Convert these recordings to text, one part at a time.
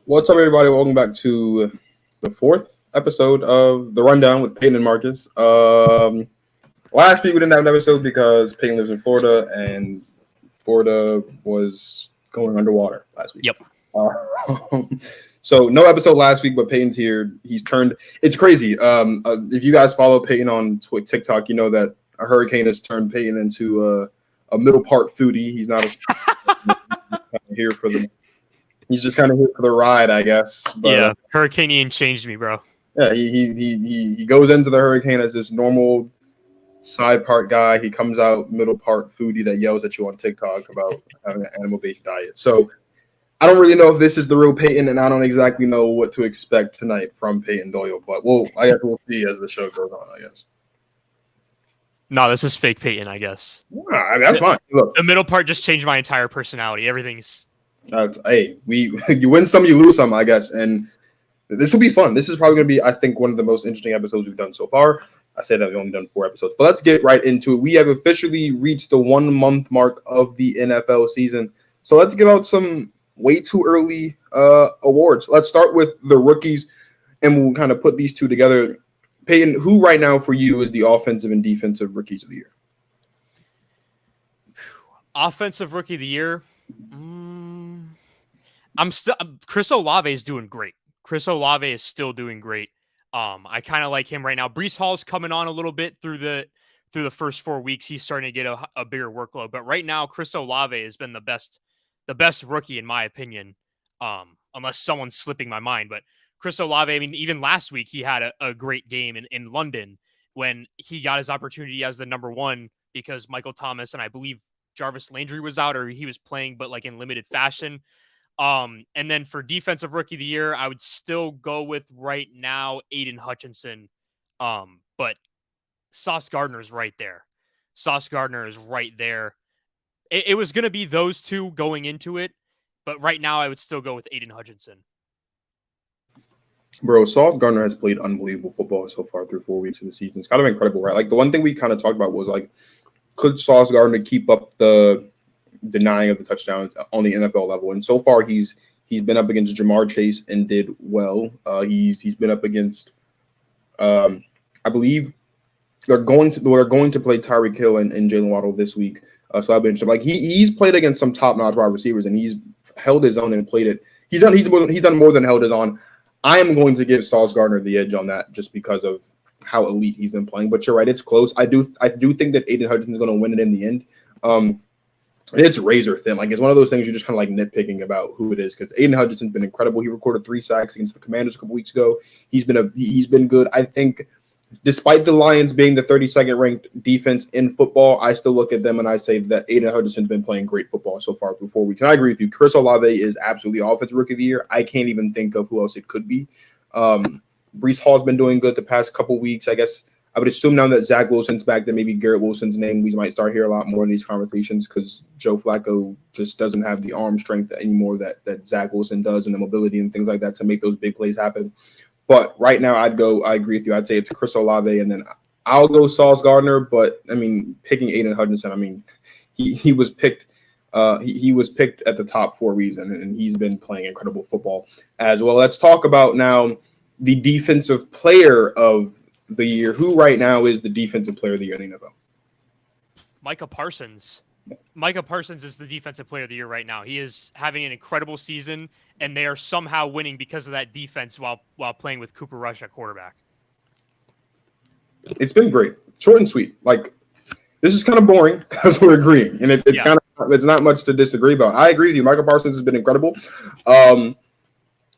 What's up, everybody? Welcome back to the fourth episode of The Rundown with Payton and Marcus. Last week we didn't have an episode because Payton lives in Florida, and Florida was going underwater last week. Yep. So no episode last week, but Payton's here. He's turned. It's crazy. If you guys follow Payton on TikTok, you know that a hurricane has turned Payton into a middle part foodie. He's not here for the. He's just kind of here for the ride, I guess. But, yeah, Hurricane Ian changed me, bro. Yeah, he goes into the hurricane as this normal side part guy. He comes out middle part foodie that yells at you on TikTok about having an animal-based diet. So I don't really know if this is the real Payton, and I don't exactly know what to expect tonight from Payton Doyle. But I guess we'll see as the show goes on, I guess. No, this is fake Payton, I guess. I mean, that's fine. Look, the middle part just changed my entire personality. Everything's... hey, you win some, you lose some, I guess. And this will be fun. This is probably going to be, I think, one of the most interesting episodes we've done so far. I say that we've only done 4 episodes, but let's get right into it. We have officially reached the 1 month mark of the NFL season. So let's give out some way too early awards. Let's start with the rookies, and we'll kind of put these two together. Payton, who right now for you is the offensive and defensive rookies of the year? Offensive rookie of the year? Chris Olave is doing great. Chris Olave is still doing great. I kind of like him right now. Breece Hall's coming on a little bit through the first 4 weeks. He's starting to get a bigger workload. But right now, Chris Olave has been the best rookie in my opinion. Unless someone's slipping my mind. But Chris Olave, I mean, even last week he had a great game in London when he got his opportunity as the number 1 because Michael Thomas and I believe Jarvis Landry was out or he was playing, but like in limited fashion. And then for defensive rookie of the year, I would still go with right now Aiden Hutchinson. But Sauce Gardner is right there. Sauce Gardner is right there. It was going to be those two going into it, but right now I would still go with Aiden Hutchinson. Bro, Sauce Gardner has played unbelievable football so far through 4 weeks of the season. It's kind of incredible, right? Like the one thing we kind of talked about was like, could Sauce Gardner keep up the denying of the touchdowns on the NFL level? And so far, he's been up against Jamar Chase and did well. He's been up against, I believe they're going to play Tyreek Hill and Jalen Waddle this week. So I've been like he's played against some top notch wide receivers and he's held his own and played it. He's done more than held his own. I am going to give Sauce Gardner the edge on that just because of how elite he's been playing. But you're right, it's close. I do think that Aiden Hutchinson is going to win it in the end. It's razor thin. Like it's one of those things you're just kind of like nitpicking about who it is because Aiden Hutchinson's been incredible. He recorded 3 sacks against the Commanders a couple weeks ago. He's been good. I think despite the Lions being the 32nd ranked defense in football, I still look at them and I say that Aiden Hutchinson's been playing great football so far through 4 weeks. And I agree with you. Chris Olave is absolutely offensive rookie of the year. I can't even think of who else it could be. Breece Hall's been doing good the past couple weeks. I guess I would assume now that Zach Wilson's back, that maybe Garrett Wilson's name we might start hearing a lot more in these conversations because Joe Flacco just doesn't have the arm strength anymore that Zach Wilson does and the mobility and things like that to make those big plays happen. But right now, I agree with you. I'd say it's Chris Olave, and then I'll go Sauce Gardner. But I mean, picking Aiden Hutchinson, I mean, he was picked. He was picked at the top for a reason, and he's been playing incredible football as well. Let's talk about now the defensive player of the year. Who right now is the defensive player of the year in the NFL? Micah Parsons. Micah Parsons is the defensive player of the year right now. He is having an incredible season, and they are somehow winning because of that defense while playing with Cooper Rush at quarterback. It's been great. Short and sweet. Like, this is kind of boring because we're agreeing, and it's not much to disagree about. I agree with you. Micah Parsons has been incredible.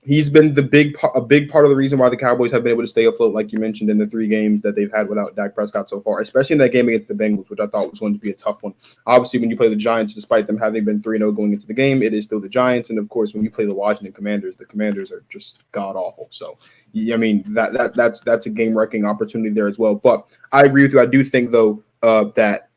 He's been a big part of the reason why the Cowboys have been able to stay afloat, like you mentioned, in the 3 games that they've had without Dak Prescott so far, especially in that game against the Bengals, which I thought was going to be a tough one. Obviously, when you play the Giants, despite them having been 3-0 going into the game, it is still the Giants. And, of course, when you play the Washington Commanders, the Commanders are just god-awful. So, I mean, that's a game-wrecking opportunity there as well. But I agree with you. I do think, though, that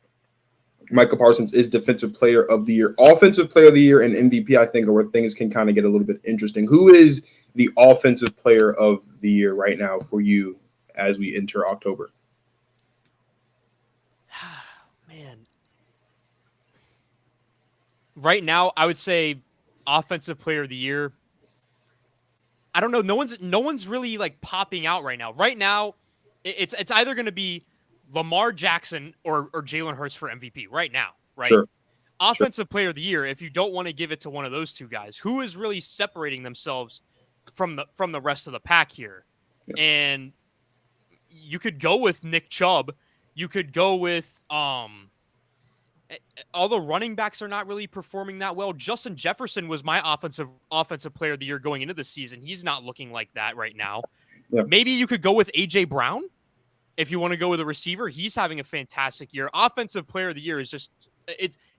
Micah Parsons is Defensive Player of the Year. Offensive Player of the Year and MVP, I think, are where things can kind of get a little bit interesting. Who is the Offensive Player of the Year right now for you as we enter October? Man. Right now, I would say Offensive Player of the Year. I don't know. No one's really like popping out right now. Right now, it's either going to be Lamar Jackson or Jalen Hurts for MVP right now, right? Sure. Offensive player of the year, if you don't want to give it to one of those two guys, who is really separating themselves from the rest of the pack here? Yeah. And you could go with Nick Chubb. You could go with all the running backs are not really performing that well. Justin Jefferson was my offensive player of the year going into the season. He's not looking like that right now. Yeah. Maybe you could go with AJ Brown if you want to go with a receiver. He's having a fantastic year. Offensive player of the year is just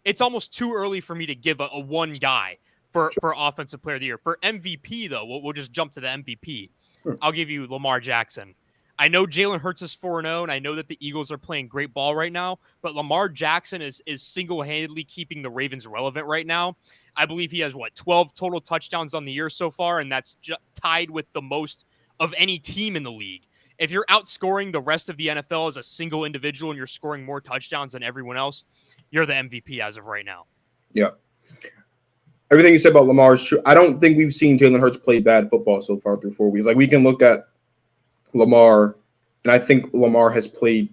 it's almost too early for me to give a one guy for offensive player of the year. For MVP though, we'll just jump to the MVP. Sure. I'll give you Lamar Jackson. I know Jalen Hurts is 4-0, and I know that the Eagles are playing great ball right now, but Lamar Jackson is single-handedly keeping the Ravens relevant right now. I believe he has, 12 total touchdowns on the year so far, and that's tied with the most of any team in the league. If you're outscoring the rest of the NFL as a single individual and you're scoring more touchdowns than everyone else, you're the MVP as of right now. Yeah. Everything you said about Lamar is true. I don't think we've seen Jalen Hurts play bad football so far through 4 weeks. Like, we can look at Lamar, and I think Lamar has played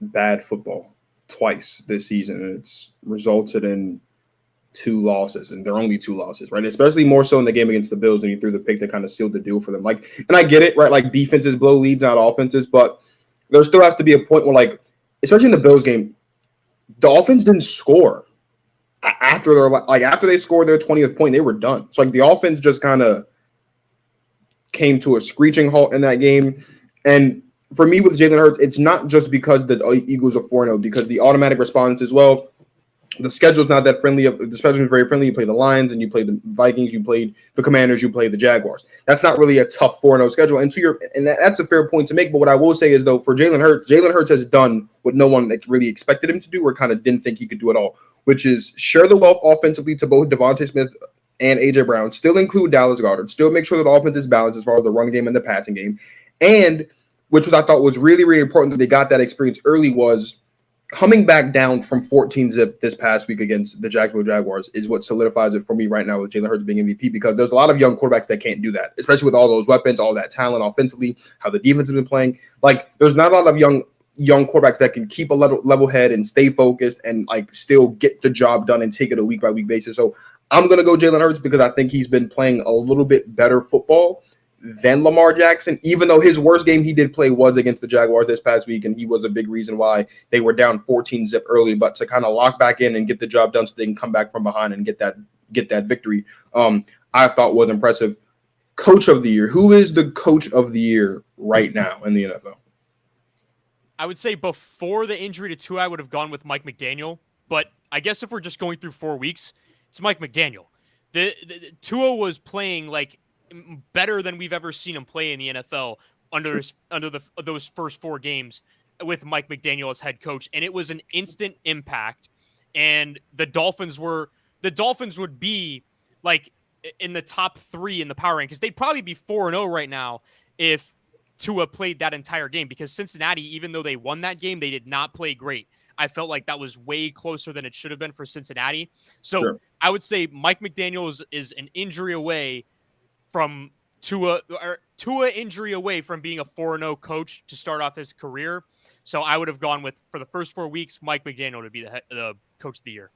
bad football twice this season, and it's resulted in 2 losses, and they're only 2 losses, right? Especially more so in the game against the Bills when he threw the pick that kind of sealed the deal for them. Like, and I get it, right? Like, defenses blow leads out offenses, but there still has to be a point where, like, especially in the Bills game, the offense didn't score after they scored their 20th point. They were done. So, like, the offense just kind of came to a screeching halt in that game. And for me with Jalen Hurts, it's not just because the Eagles are 4-0, because the automatic response as well. The schedule's not that friendly. The schedule is very friendly. You play the Lions and you play the Vikings. You played the Commanders. You played the Jaguars. That's not really a tough 4-0 schedule. And that's a fair point to make. But what I will say is, though, for Jalen Hurts has done what no one really expected him to do, or kind of didn't think he could do at all, which is share the wealth offensively to both Devontae Smith and AJ Brown, still include Dallas Goedert, still make sure that the offense is balanced as far as the run game and the passing game. And which I thought was really, really important that they got that experience early, was coming back down from 14-zip this past week against the Jacksonville Jaguars is what solidifies it for me right now with Jalen Hurts being MVP, because there's a lot of young quarterbacks that can't do that, especially with all those weapons, all that talent offensively, how the defense has been playing. Like, there's not a lot of young quarterbacks that can keep a level head and stay focused and, like, still get the job done and take it a week-by-week basis. So I'm going to go Jalen Hurts because I think he's been playing a little bit better football than Lamar Jackson, even though his worst game he did play was against the Jaguars this past week, and he was a big reason why they were down 14-zip early. But to kind of lock back in and get the job done so they can come back from behind and get that victory, I thought was impressive. Coach of the year. Who is the coach of the year right now in the NFL? I would say before the injury to Tua, I would have gone with Mike McDaniel. But I guess if we're just going through 4 weeks, it's Mike McDaniel. The Tua was playing like better than we've ever seen him play in the NFL under those first 4 games with Mike McDaniel as head coach, and it was an instant impact. And the Dolphins would be like in the top 3 in the power rank, because they'd probably be 4-0 right now if Tua played that entire game, because Cincinnati, even though they won that game, they did not play great. I felt like that was way closer than it should have been for Cincinnati. So sure. I would say Mike McDaniel is an injury away from Tua injury away from being a 4-0 coach to start off his career. So I would have gone with, for the first 4 weeks, Mike McDaniel to be the coach of the year.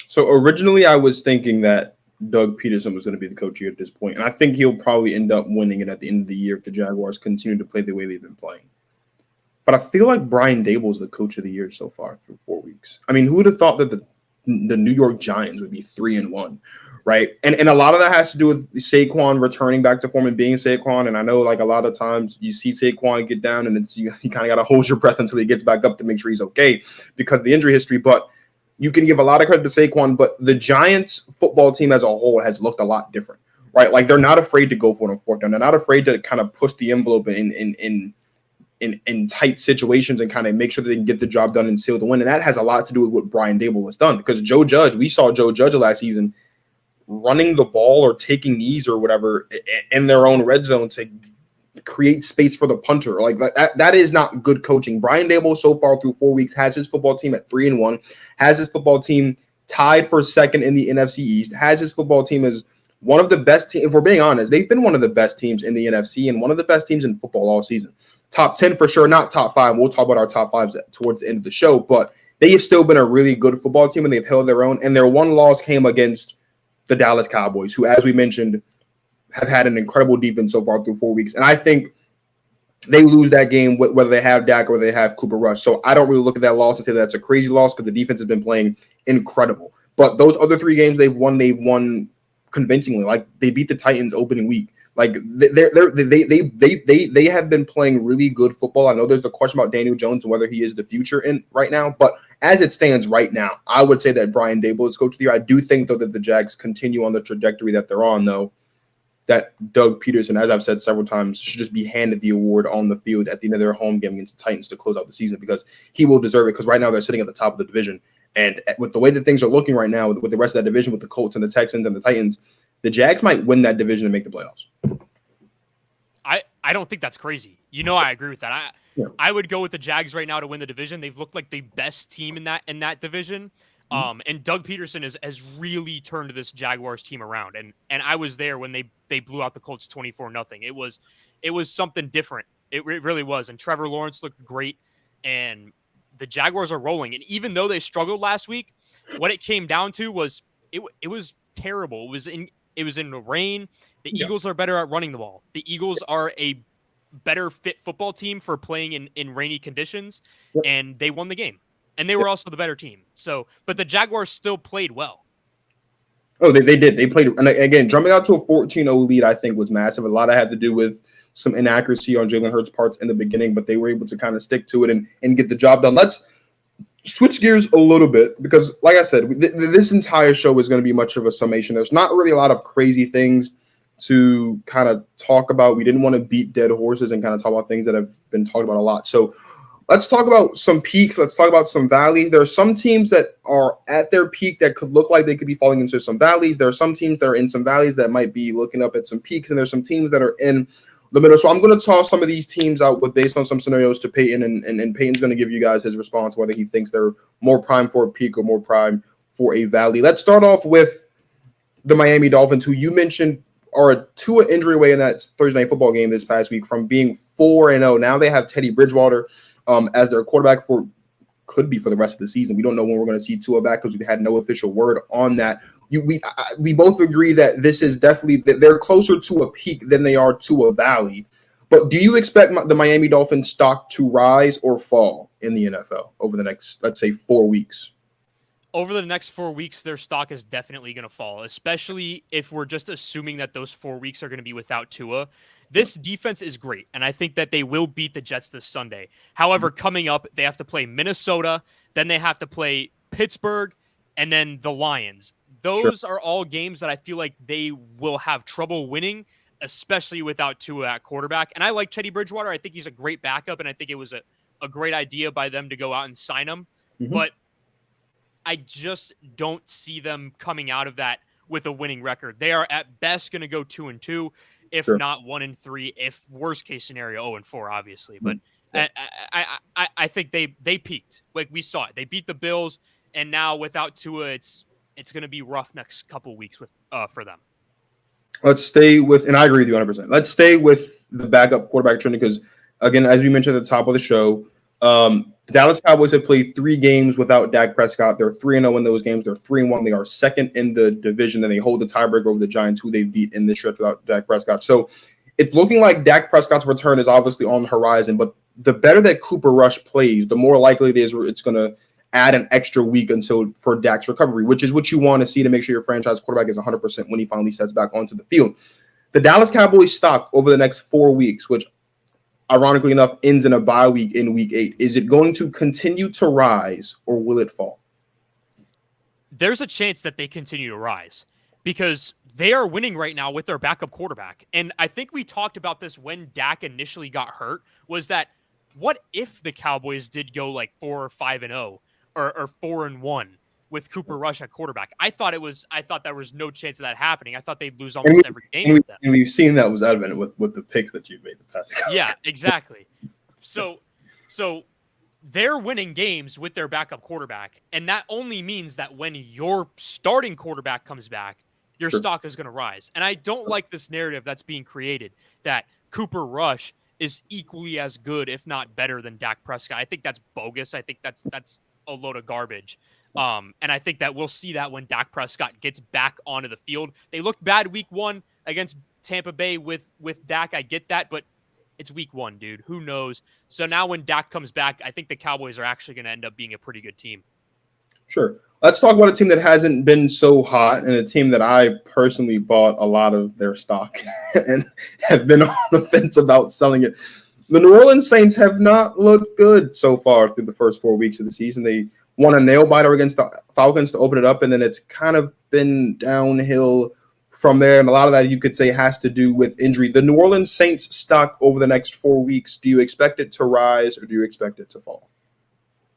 So originally I was thinking that Doug Peterson was going to be the coach here at this point, and I think he'll probably end up winning it at the end of the year if the Jaguars continue to play the way they've been playing. But I feel like Brian Dable is the coach of the year so far through 4 weeks. I mean, who would have thought that the New York Giants would be 3-1, right? And a lot of that has to do with Saquon returning back to form and being Saquon. And I know, like, a lot of times you see Saquon get down and you kind of got to hold your breath until he gets back up to make sure he's okay because of the injury history. But you can give a lot of credit to Saquon, but the Giants football team as a whole has looked a lot different, right? Like, they're not afraid to go for it on 4th down. They're not afraid to kind of push the envelope in tight situations and kind of make sure that they can get the job done and seal the win. And that has a lot to do with what Brian Dable has done, because we saw Joe Judge last season running the ball or taking knees or whatever in their own red zone to create space for the punter. Like, that is not good coaching. Brian Dable so far through 4 weeks has his football team at 3-1, has his football team tied for 2nd in the NFC East, has his football team as one of the best teams. If we're being honest, they've been one of the best teams in the NFC and one of the best teams in football all season. Top 10 for sure, not top 5. We'll talk about our top 5s towards the end of the show, but they have still been a really good football team and they've held their own. And their one loss came against the Dallas Cowboys, who, as we mentioned, have had an incredible defense so far through 4 weeks. And I think they lose that game whether they have Dak or they have Cooper Rush. So I don't really look at that loss and say that's a crazy loss because the defense has been playing incredible. But those other 3 games they've won convincingly. Like they beat the Titans opening week. Like they have been playing really good football. I know there's the question about Daniel Jones and whether he is the future in right now, but as it stands right now, I would say that Brian Daboll is coach of the year. I do think though that the Jags continue on the trajectory that they're on, though. That Doug Peterson, as I've said several times, should just be handed the award on the field at the end of their home game against the Titans to close out the season because he will deserve it because right now they're sitting at the top of the division. And with the way that things are looking right now with the rest of that division, with the Colts and the Texans and the Titans, the Jags might win that division and make the playoffs. I don't think that's crazy. I agree with that. I would go with the Jags right now to win the division. They've looked like the best team in that division. And Doug Peterson has really turned this Jaguars team around. And I was there when they blew out the Colts 24-0. It was something different. It really was. And Trevor Lawrence looked great. And the Jaguars are rolling. And even though they struggled last week, what it came down to was it was terrible. It was in the rain. The Eagles are better at running the ball. The Eagles are a better fit football team for playing in rainy conditions. And they won the game. And they were also the better team. But the Jaguars still played well. Oh, they did. They played. And again, jumping out to a 14-0 lead, I think, was massive. A lot of it had to do with some inaccuracy on Jalen Hurts' parts in the beginning, but they were able to kind of stick to it and get the job done. Let's switch gears a little bit because, like I said, this entire show is going to be much of a summation. There's not really a lot of crazy things to kind of talk about. We didn't want to beat dead horses and kind of talk about things that have been talked about a lot. So let's talk about some peaks. Let's talk about some valleys. There are some teams that are at their peak that could look like they could be falling into some valleys. There are some teams that are in some valleys that might be looking up at some peaks, and there's some teams that are in the middle. So I'm going to toss some of these teams out based on some scenarios to Payton, and Payton's going to give you guys his response, whether he thinks they're more prime for a peak or more prime for a valley. Let's start off with the Miami Dolphins, who you mentioned are a Tua injury away in that Thursday Night Football game this past week from being 4-0. Now they have Teddy Bridgewater as their quarterback could be for the rest of the season. We don't know when we're going to see Tua back because we've had no official word on that. We both agree that this is definitely that they're closer to a peak than they are to a valley. But do you expect the Miami Dolphins stock to rise or fall in the NFL over the next, let's say, 4 weeks? Over the next 4 weeks, their stock is definitely going to fall, especially if we're just assuming that those 4 weeks are going to be without Tua. This defense is great, and I think that they will beat the Jets this Sunday. However, coming up, they have to play Minnesota, then they have to play Pittsburgh, and then the Lions. Those are all games that I feel like they will have trouble winning, especially without Tua at quarterback. And I like Teddy Bridgewater. I think he's a great backup, and I think it was a great idea by them to go out and sign him. But I just don't see them coming out of that with a winning record. They are at best going to go 2-2, if not 1-3, if worst case scenario 0-4, obviously. But I think they peaked. Like we saw it. They beat the Bills, and now without Tua, it's going to be rough next couple weeks for them. Let's stay with, and I agree with you 100%. Let's stay with the backup quarterback trend because, again, as we mentioned at the top of the show, the Dallas Cowboys have played 3 games without Dak Prescott. They're 3-0 in those games. They're 3-1. They are second in the division, and they hold the tiebreaker over the Giants, who they beat in this stretch without Dak Prescott. So it's looking like Dak Prescott's return is obviously on the horizon, but the better that Cooper Rush plays, the more likely it is it's going to add an extra week for Dak's recovery, which is what you want to see to make sure your franchise quarterback is 100% when he finally steps back onto the field. The Dallas Cowboys stock over the next 4 weeks, which ironically enough ends in a bye week in week 8. Is it going to continue to rise or will it fall? There's a chance that they continue to rise because they are winning right now with their backup quarterback. And I think we talked about this when Dak initially got hurt, was that what if the Cowboys did go like 4 or 5-0 or 4-1 with Cooper Rush at quarterback? I thought there was no chance of that happening. I thought they'd lose almost every game with them. And we've seen that was evident with the picks that you've made the past couple. Yeah, exactly. So they're winning games with their backup quarterback, and that only means that when your starting quarterback comes back, your Sure. stock is going to rise. And I don't like this narrative that's being created that Cooper Rush is equally as good, if not better, than Dak Prescott. I think that's bogus. I think that's a load of garbage. And I think that we'll see that when Dak Prescott gets back onto the field. They looked bad week 1 against Tampa Bay with Dak. I get that, but it's week 1, dude. Who knows? So now when Dak comes back, I think the Cowboys are actually going to end up being a pretty good team. Sure. Let's talk about a team that hasn't been so hot and a team that I personally bought a lot of their stock and have been on the fence about selling it. The New Orleans Saints have not looked good so far through the first 4 weeks of the season. They won a nail-biter against the Falcons to open it up, and then it's kind of been downhill from there. And a lot of that you could say has to do with injury. The New Orleans Saints stock over the next 4 weeks, do you expect it to rise or do you expect it to fall?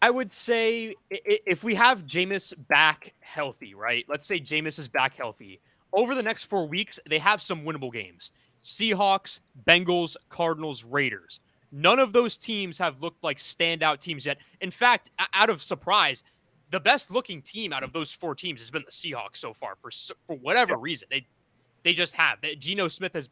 I would say if we have Jameis back healthy, right? Let's say Jameis is back healthy. Over the next 4 weeks, they have some winnable games. Seahawks, Bengals, Cardinals, Raiders. None of those teams have looked like standout teams yet. In fact, out of surprise, the best looking team out of those 4 teams has been the Seahawks so far for whatever reason. They just have. Geno Smith has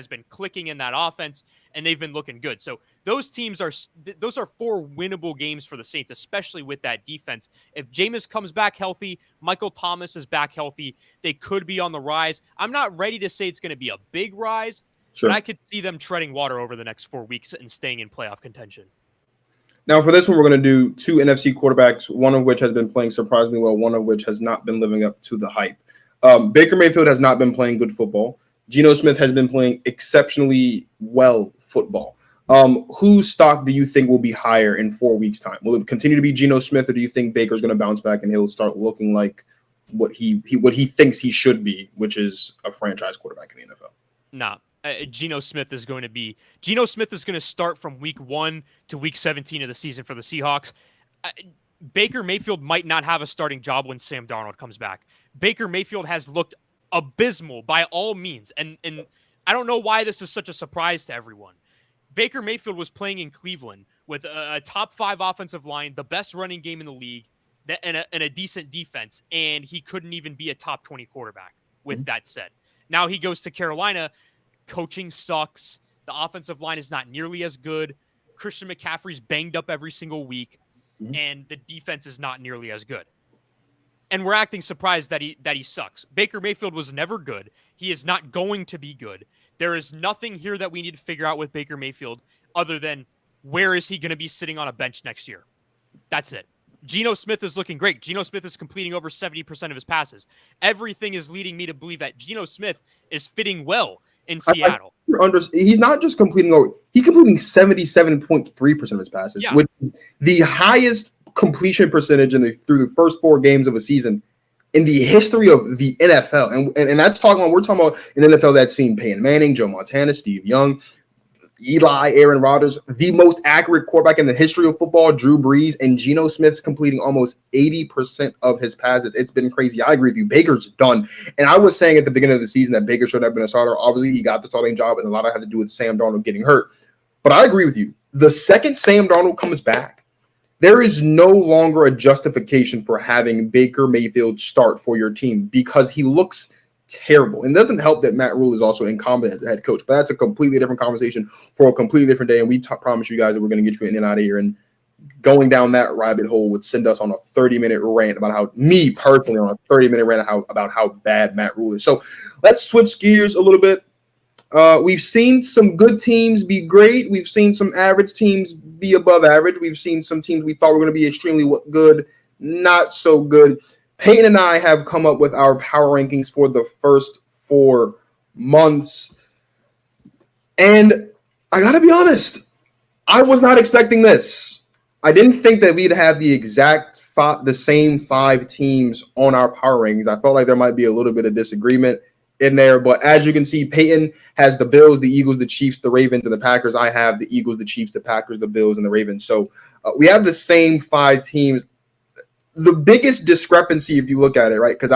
been clicking in that offense, and they've been looking good. So those 4 winnable games for the Saints, especially with that defense. If Jameis comes back healthy, Michael Thomas is back healthy, they could be on the rise. I'm not ready to say it's going to be a big rise, Sure. but I could see them treading water over the next 4 weeks and staying in playoff contention. Now, for this one, we're going to do 2 NFC quarterbacks, one of which has been playing surprisingly well, one of which has not been living up to the hype. Baker Mayfield has not been playing good football. Geno Smith has been playing exceptionally well football. Whose stock do you think will be higher in 4 weeks' time? Will it continue to be Geno Smith, or do you think Baker's going to bounce back and he'll start looking like what he thinks he should be, which is a franchise quarterback in the NFL? Nah. Geno Smith is going to start from week 1 to week 17 of the season for the Seahawks. Baker Mayfield might not have a starting job when Sam Darnold comes back. Baker Mayfield has looked abysmal by all means. And I don't know why this is such a surprise to everyone. Baker Mayfield was playing in Cleveland with a top 5 offensive line, the best running game in the league, and a decent defense, and he couldn't even be a top 20 quarterback with that said. Now he goes to Carolina. Coaching sucks. The offensive line is not nearly as good. Christian McCaffrey's banged up every single week, and the defense is not nearly as good. And we're acting surprised that he sucks. Baker Mayfield was never good. He is not going to be good. There is nothing here that we need to figure out with Baker Mayfield other than where is he going to be sitting on a bench next year. That's it. Geno Smith is looking great. Geno Smith is completing over 70% of his passes. Everything is leading me to believe that Geno Smith is fitting well in Seattle. He's not just completing over, he's completing 77.3% of his passes, which is the highest completion percentage through the first 4 games of a season in the history of the NFL. And that's we're talking about an NFL that's seen Peyton Manning, Joe Montana, Steve Young, Eli, Aaron Rodgers, the most accurate quarterback in the history of football, Drew Brees, and Geno Smith's completing almost 80% of his passes. It's been crazy. I agree with you. Baker's done. And I was saying at the beginning of the season that Baker should have been a starter. Obviously, he got the starting job, and a lot of it had to do with Sam Darnold getting hurt. But I agree with you. The second Sam Darnold comes back, there is no longer a justification for having Baker Mayfield start for your team because he looks terrible. And it doesn't help that Matt Rule is also incompetent as a head coach, but that's a completely different conversation for a completely different day. And we promise you guys that we're going to get you in and out of here. And going down that rabbit hole would send us on a 30-minute rant about about how bad Matt Rule is. So let's switch gears a little bit. We've seen some good teams be great. We've seen some average teams be above average. We've seen some teams we thought were going to be extremely good, not so good. Payton and I have come up with our power rankings for the first 4 months. And I got to be honest, I was not expecting this. I didn't think that we'd have the same 5 teams on our power rankings. I felt like there might be a little bit of disagreement in there. But as you can see, Payton has the Bills, the Eagles, the Chiefs, the Ravens, and the Packers. I have the Eagles, the Chiefs, the Packers, the Bills, and the Ravens. So we have the same 5 teams. The biggest discrepancy, if you look at it, right, because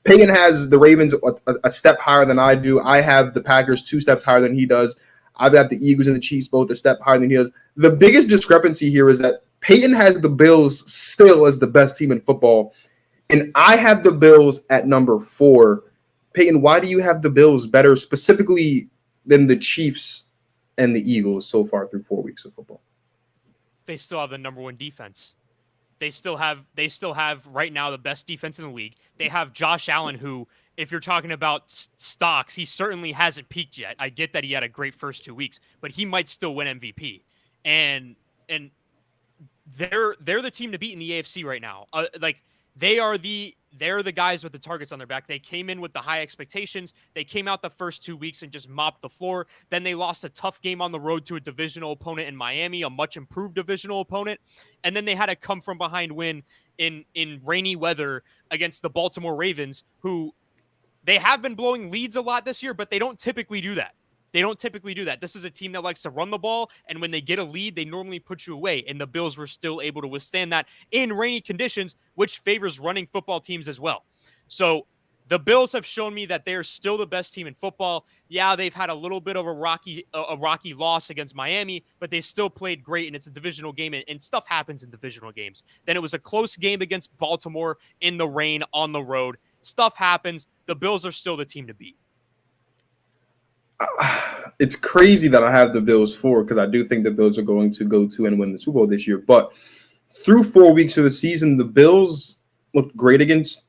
Payton has the Ravens a step higher than I do. I have the Packers 2 steps higher than he does. I've got the Eagles and the Chiefs both a step higher than he does. The biggest discrepancy here is that Payton has the Bills still as the best team in football, and I have the Bills at number 4. Payton, why do you have the Bills better specifically than the Chiefs and the Eagles so far through 4 weeks of football? They still have the number one defense. They still have right now the best defense in the league. They have Josh Allen, who, if you're talking about stocks, he certainly hasn't peaked yet. I get that he had a great first 2 weeks, but he might still win MVP. And they're the team to beat in the AFC right now. They're the guys with the targets on their back. They came in with the high expectations. They came out the first 2 weeks and just mopped the floor. Then they lost a tough game on the road to a divisional opponent in Miami, a much improved divisional opponent. And then they had a come from behind win in rainy weather against the Baltimore Ravens, who they have been blowing leads a lot this year, but they don't typically do that. This is a team that likes to run the ball, and when they get a lead, they normally put you away, and the Bills were still able to withstand that in rainy conditions, which favors running football teams as well. So the Bills have shown me that they're still the best team in football. Yeah, they've had a little bit of a rocky loss against Miami, but they still played great, and it's a divisional game, and stuff happens in divisional games. Then it was a close game against Baltimore in the rain on the road. Stuff happens. The Bills are still the team to beat. It's crazy that I have the Bills because I do think the Bills are going to go to and win the Super Bowl this year. But through 4 weeks of the season, the Bills looked great against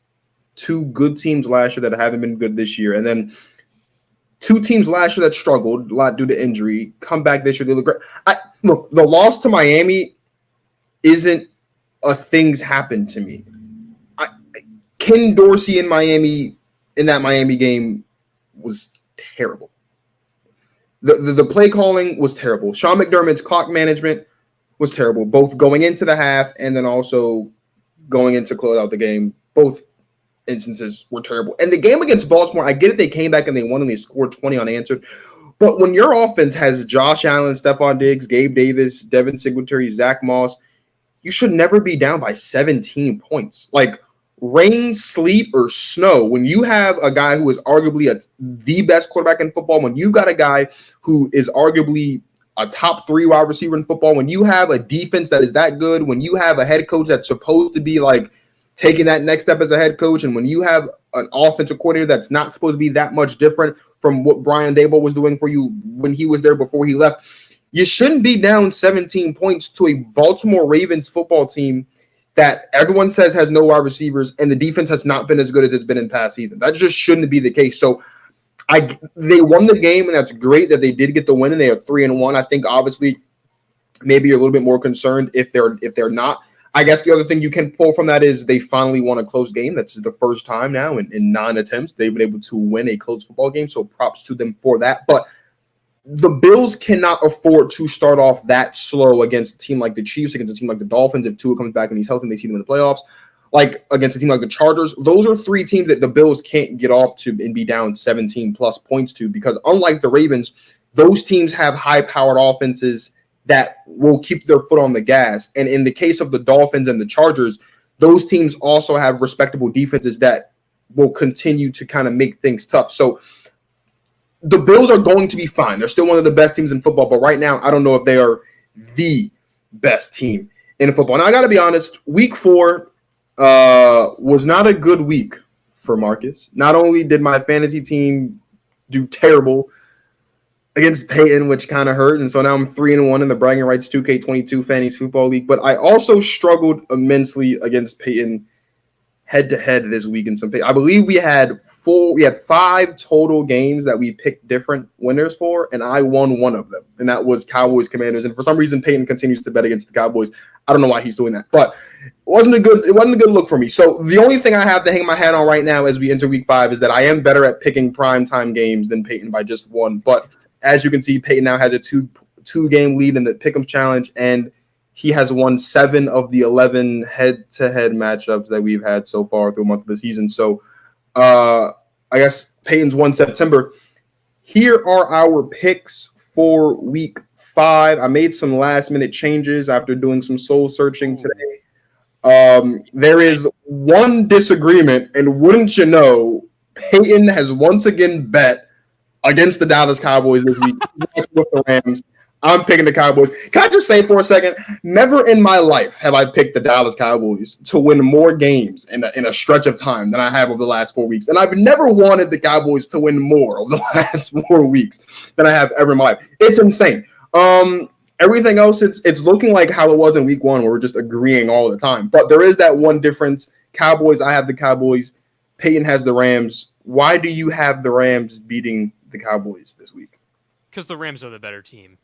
2 good teams last year that haven't been good this year. And then 2 teams last year that struggled a lot due to injury come back this year. They look great. Look, the loss to Miami isn't a things happen to me. Ken Dorsey in that Miami game was terrible. The play calling was terrible. Sean McDermott's clock management was terrible, both going into the half and then also going into close out the game. Both instances were terrible. And the game against Baltimore, I get it. They came back and they won and they scored 20 unanswered. But when your offense has Josh Allen, Stephon Diggs, Gabe Davis, Devin Singletary, Zach Moss, you should never be down by 17 points. Like, rain, sleet, or snow, when you have a guy who is arguably the best quarterback in football, when you got a guy who is arguably a top 3 wide receiver in football, when you have a defense that is that good, when you have a head coach that's supposed to be like taking that next step as a head coach, and when you have an offensive coordinator that's not supposed to be that much different from what Brian Daboll was doing for you when he was there before he left, you shouldn't be down 17 points to a Baltimore Ravens football team that everyone says has no wide receivers, and the defense has not been as good as it's been in past season. That just shouldn't be the case. So they won the game, and that's great that they did get the win, and they are 3-1. I think obviously maybe you're a little bit more concerned if they're not. I guess the other thing you can pull from that is they finally won a close game. That's the first time now in 9 attempts they've been able to win a close football game. So props to them for that. But the Bills cannot afford to start off that slow against a team like the Chiefs, against a team like the Dolphins. If Tua comes back and he's healthy and they see them in the playoffs, like against a team like the Chargers, those are 3 teams that the Bills can't get off to and be down 17 plus points to, because unlike the Ravens, those teams have high-powered offenses that will keep their foot on the gas. And in the case of the Dolphins and the Chargers, those teams also have respectable defenses that will continue to kind of make things tough. So the Bills are going to be fine. They're still one of the best teams in football, but right now I don't know if they are the best team in football. And I got to be honest, week 4 was not a good week for Marcus. Not only did my fantasy team do terrible against Payton, which kind of hurt, and so now I'm 3-1 in the Bragging Rights 2K22 Fantasy Football League, but I also struggled immensely against Payton head-to-head this week in some pay. I believe we had 5 total games that we picked different winners for, and I won one of them, and that was Cowboys Commanders. And for some reason, Payton continues to bet against the Cowboys. I don't know why he's doing that, but it wasn't a good look for me. So the only thing I have to hang my hat on right now as we enter week 5 is that I am better at picking primetime games than Payton by just 1. But as you can see, Payton now has a two-game lead in the Pick'em Challenge, and he has won 7 of the 11 head-to-head matchups that we've had so far through a month of the season. So I guess Payton's won September. Here are our picks for week 5. I made some last-minute changes after doing some soul searching today. There is one disagreement, and wouldn't you know, Payton has once again bet against the Dallas Cowboys this week with the Rams. I'm picking the Cowboys. Can I just say for a second, never in my life have I picked the Dallas Cowboys to win more games in a stretch of time than I have over the last 4 weeks. And I've never wanted the Cowboys to win more over the last 4 weeks than I have ever in my life. It's insane. Everything else, it's looking like how it was in week 1, where we're just agreeing all the time. But there is that one difference. Cowboys, I have the Cowboys. Payton has the Rams. Why do you have the Rams beating the Cowboys this week? Because the Rams are the better team.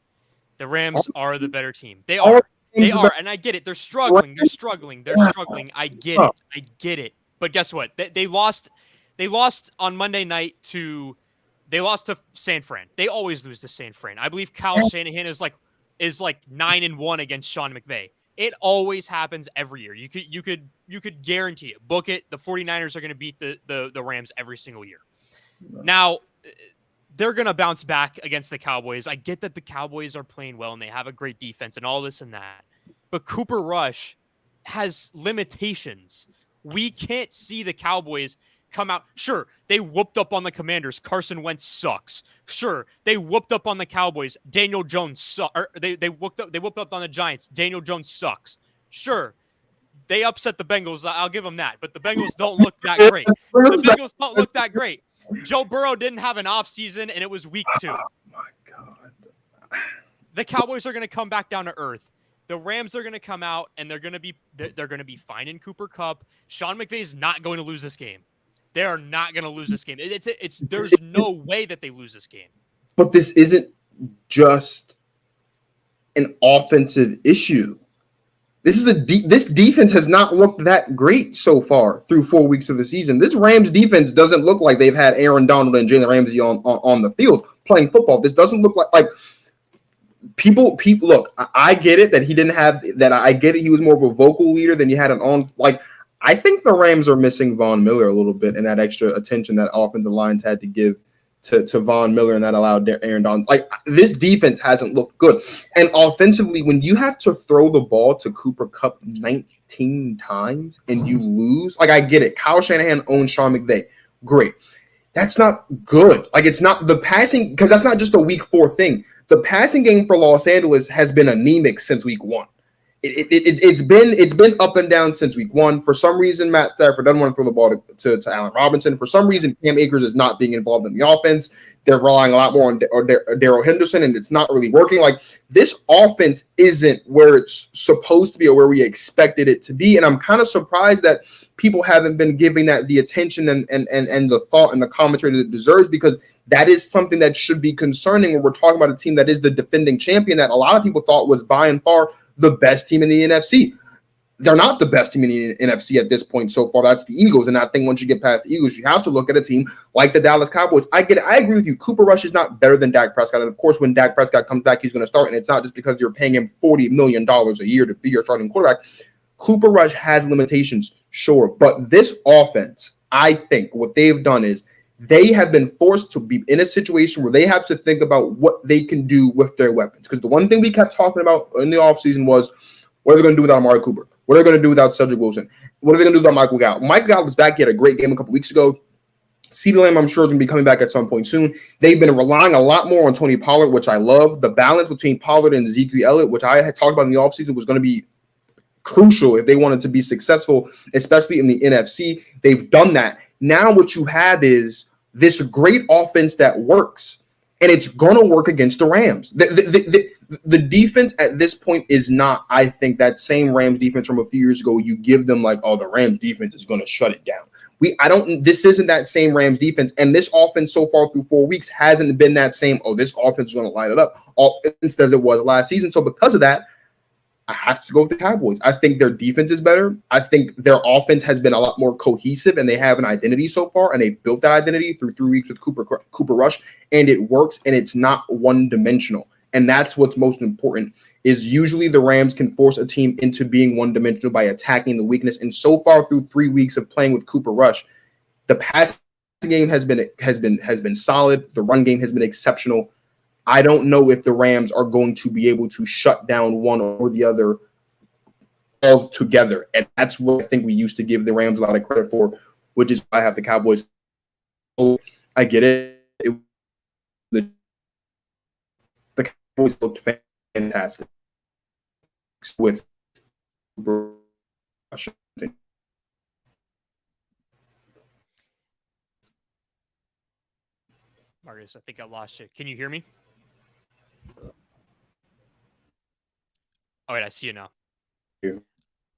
The Rams are the better team. They are. They are. And I get it. They're struggling. They're struggling. They're struggling. I get it. I get it. But guess what? They lost. They lost on Monday night to. They lost to San Fran. They always lose to San Fran. I believe Kyle Shanahan is like 9-1 against Sean McVay. It always happens every year. You could guarantee it. Book it. The 49ers are going to beat the Rams every single year. Now, they're going to bounce back against the Cowboys. I get that the Cowboys are playing well and they have a great defense and all this and that. But Cooper Rush has limitations. We can't see the Cowboys come out. Sure, they whooped up on the Commanders. Carson Wentz sucks. Sure, they whooped up on the Cowboys. Daniel Jones sucks. They whooped up on the Giants. Daniel Jones sucks. Sure, they upset the Bengals. I'll give them that. But the Bengals don't look that great. The Bengals don't look that great. Joe Burrow didn't have an offseason, and it was week 2. Oh, my God. The Cowboys are going to come back down to earth. The Rams are going to come out, and they're going to be fine in Cooper Kupp. Sean McVay is not going to lose this game. They are not going to lose this game. There's no way that they lose this game. But this isn't just an offensive issue. This defense has not looked that great so far through 4 weeks of the season. This Rams defense doesn't look like they've had Aaron Donald and Jalen Ramsey on the field playing football. This doesn't look like people look. I get it that he didn't have that. I get it. He was more of a vocal leader than he had an on. I think the Rams are missing Von Miller a little bit, and that extra attention that offensive lines had to give to Von Miller, and that allowed Aaron Donald. This defense hasn't looked good. And offensively, when you have to throw the ball to Cooper Kupp 19 times and you lose, I get it. Kyle Shanahan owns Sean McVay. Great. That's not good. It's not the passing, because that's not just a week 4 thing. The passing game for Los Angeles has been anemic since week 1. It's been up and down since week 1. For some reason, Matt Stafford doesn't want to throw the ball to Allen Robinson. For some reason, Cam Akers is not being involved in the offense. They're relying a lot more on Darrell Henderson, and it's not really working. This offense isn't where it's supposed to be or where we expected it to be. And I'm kind of surprised that people haven't been giving that the attention and the thought and the commentary that it deserves, because that is something that should be concerning when we're talking about a team that is the defending champion that a lot of people thought was by and far the best team in the NFC. They're not the best team in the NFC at this point so far. That's the Eagles. And I think once you get past the Eagles, you have to look at a team like the Dallas Cowboys. I get it. I agree with you. Cooper Rush is not better than Dak Prescott. And of course, when Dak Prescott comes back, he's going to start. And it's not just because you're paying him $40 million a year to be your starting quarterback. Cooper Rush has limitations, sure. But this offense, I think what they've done is they have been forced to be in a situation where they have to think about what they can do with their weapons. Because the one thing we kept talking about in the offseason was, what are they going to do without Amari Cooper? What are they going to do without Cedric Wilson? What are they going to do without Michael Gallup? Michael Gallup was back. He had a great game a couple weeks ago. CeeDee Lamb, I'm sure, is going to be coming back at some point soon. They've been relying a lot more on Tony Pollard, which I love. The balance between Pollard and Ezekiel Elliott, which I had talked about in the offseason, was going to be crucial if they wanted to be successful, especially in the NFC. They've done that. Now what you have is this great offense that works, and it's going to work against the Rams. The defense at this point is not, I think, that same Rams defense from a few years ago. You give them the Rams defense is going to shut it down. This isn't that same Rams defense, and this offense so far through 4 weeks hasn't been that same, this offense is going to light it up offense as it was last season. So because of that, I have to go with the Cowboys. I think their defense is better. I think their offense has been a lot more cohesive, and they have an identity so far, and they've built that identity through 3 weeks with Cooper Rush, and it works, and it's not one-dimensional. And that's what's most important, is usually the Rams can force a team into being one-dimensional by attacking the weakness. And so far through 3 weeks of playing with Cooper Rush, the passing game has been solid. The run game has been exceptional. I don't know if the Rams are going to be able to shut down one or the other altogether. And that's what I think we used to give the Rams a lot of credit for, which is why I have the Cowboys. I get it. The Cowboys looked fantastic. fantastic with Marcus, I think I lost you. Can you hear me? All right, I see you now. Yeah.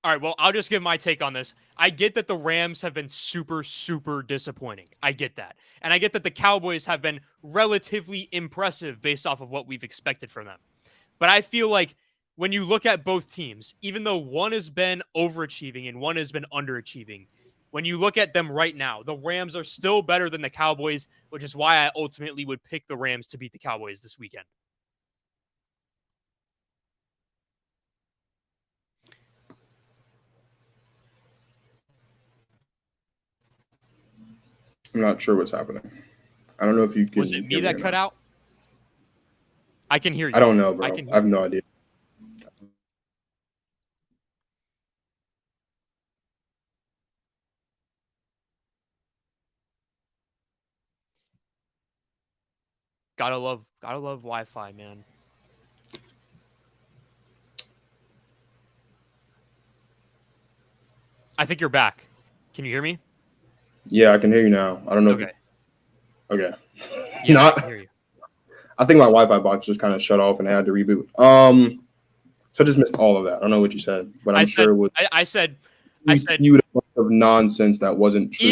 All right, well, I'll just give my take on this. I get that the Rams have been super, super disappointing. I get that. And I get that the Cowboys have been relatively impressive based off of what we've expected from them. But I feel like when you look at both teams, even though one has been overachieving and one has been underachieving, when you look at them right now, the Rams are still better than the Cowboys, which is why I ultimately would pick the Rams to beat the Cowboys this weekend. I'm not sure what's happening. I don't know if you can. Was it me that cut out? I can hear you. I don't know, bro. I can hear I have no idea. Gotta love Wi-Fi, man. I think you're back. Can you hear me? Yeah, I can hear you now. I don't know. Okay. Okay. Yeah, I can hear you. I think my Wi-Fi box just kind of shut off and I had to reboot. So I just missed all of that. I don't know what you said, but I'm sure it was. I said you a bunch of nonsense that wasn't true.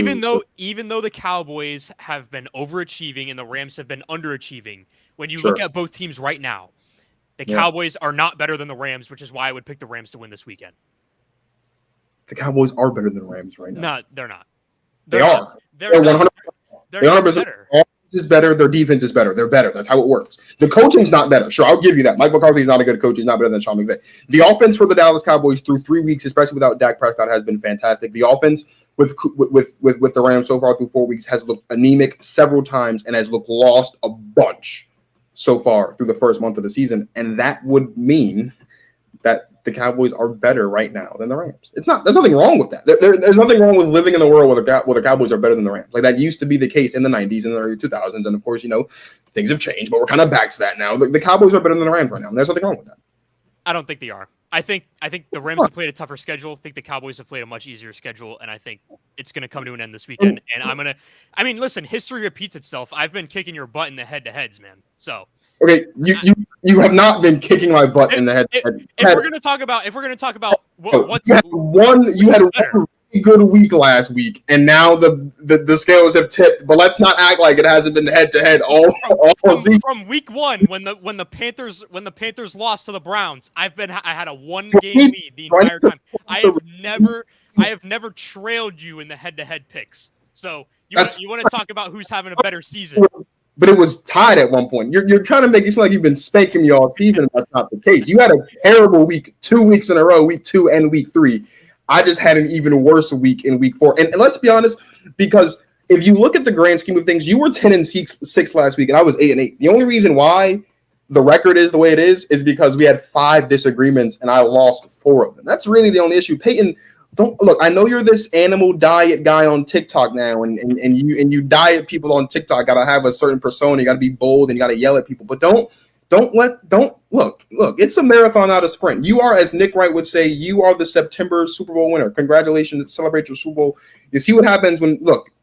Even though the Cowboys have been overachieving and the Rams have been underachieving, when you look at both teams right now, the Cowboys are not better than the Rams, which is why I would pick the Rams to win this weekend. The Cowboys are better than the Rams right now. No, they're not. They are. They're 100%. They're better. Their offense is better. Their defense is better. They're better. That's how it works. The coaching's not better. Sure, I'll give you that. Mike McCarthy is not a good coach. He's not better than Sean McVay. The offense for the Dallas Cowboys through 3 weeks, especially without Dak Prescott, has been fantastic. The offense with the Rams so far through 4 weeks has looked anemic several times and has looked lost a bunch so far through the first month of the season. And that would mean that the Cowboys are better right now than the Rams. It's not. There's nothing wrong with that. There's nothing wrong with living in a world where the Cowboys are better than the Rams. Like that used to be the case in the 90s and the early 2000s. And of course, things have changed, but we're kind of back to that now. The Cowboys are better than the Rams right now. And there's nothing wrong with that. I don't think they are. I think the Rams have played a tougher schedule. I think the Cowboys have played a much easier schedule, and I think it's going to come to an end this weekend. And listen, history repeats itself. I've been kicking your butt in the head-to-heads, man. So. Okay, you have not been kicking my butt in the head. If we're going to talk about what's you had one really good week last week, and now the scales have tipped. But let's not act like it hasn't been head to head all season. From week one when the Panthers lost to the Browns. I had a 1-game lead the entire time. I have never trailed you in the head to head picks. So you want to talk about who's having a better season? But it was tied at one point. You're trying to make it seem like you've been spanking me all season, and that's not the case. You had a terrible week 2 weeks in a row, week 2 and week 3. I just had an even worse week in week 4. And let's be honest, because if you look at the grand scheme of things, you were 10-6 last week, and I was 8-8. The only reason why the record is the way it is because we had 5 disagreements, and I lost 4 of them. That's really the only issue. Payton, don't look. I know you're this animal diet guy on TikTok now, and you diet people on TikTok. Got to have a certain persona. You got to be bold and you got to yell at people. But don't look. It's a marathon, not a sprint. You are, as Nick Wright would say, you are the September Super Bowl winner. Congratulations! Celebrate your Super Bowl. You see what happens when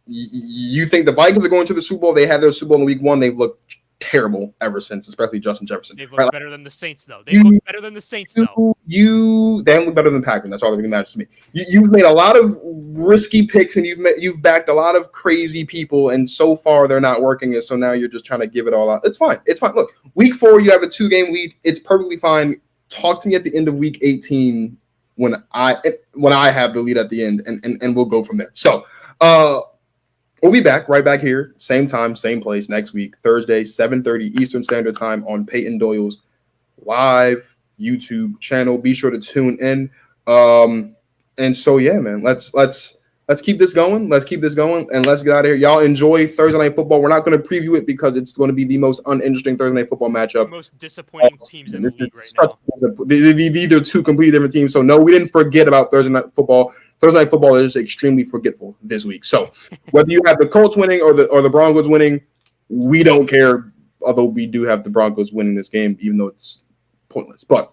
you think the Vikings are going to the Super Bowl. They had their Super Bowl in week 1. They've looked terrible ever since, especially Justin Jefferson. They've looked better than the Saints, though. They look better than the Saints, though. They haven't looked better than Packers. That's all that really matters to me. You've made a lot of risky picks, and you've backed a lot of crazy people, and so far they're not working. And so now you're just trying to give it all out. It's fine. It's fine. Look, week 4, you have a 2-game lead. It's perfectly fine. Talk to me at the end of week 18 when I have the lead at the end, and we'll go from there. So, we'll be back right back here, same time, same place next week, Thursday, 7:30 Eastern Standard Time on Payton Doyle's live YouTube channel. Be sure to tune in. And so yeah, man, let's keep this going. Let's keep this going, and let's get out of here. Y'all enjoy Thursday Night Football. We're not going to preview it because it's going to be the most uninteresting Thursday Night Football matchup. The most disappointing teams in the league right now. These are 2 completely different teams. So no, we didn't forget about Thursday Night Football. Thursday Night Football is extremely forgetful this week. So whether you have the Colts winning or the Broncos winning, we don't care. Although we do have the Broncos winning this game, even though it's pointless. But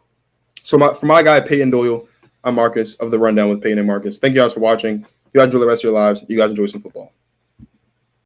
for my guy Payton Doyle, I'm Marcus of the Rundown with Payton and Marcus. Thank you guys for watching. You guys enjoy the rest of your lives. You guys enjoy some football.